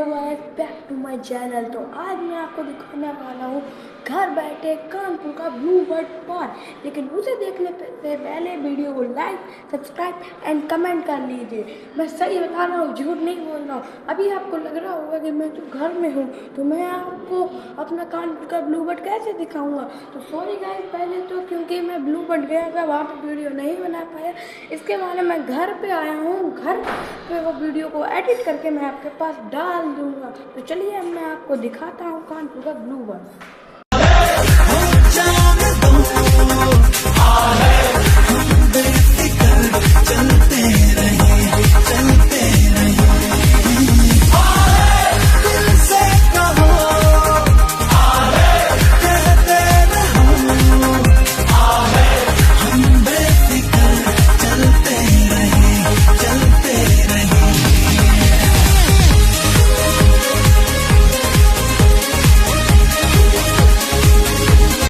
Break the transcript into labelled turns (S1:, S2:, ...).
S1: Back to my channel. तो आज मैं आपको दिखाने वाला हूँ घर बैठे कानपुर का ब्लू बर्ड पार्क। लेकिन उसे देखने से पहले वीडियो को लाइक, सब्सक्राइब एंड कमेंट कर लीजिए। मैं सही बता रहा हूँ, झूठ नहीं बोल रहा हूँ। अभी आपको लग रहा होगा कि मैं तो घर में हूँ, तो मैं आपको अपना कानपुर का ब्लू बर्ड कैसे दिखाऊंगा। तो सॉरी गाइस, पहले तो क्योंकि मैं ब्लू बर्ड गया था, वहाँ पर वीडियो नहीं बना पाया। इसके बाद मैं घर पे आया हूँ, घर पे वो वीडियो को एडिट करके मैं आपके पास डाल दूंगा। तो चलिए मैं आपको दिखाता हूँ कानपुर का ब्लू बर्ड।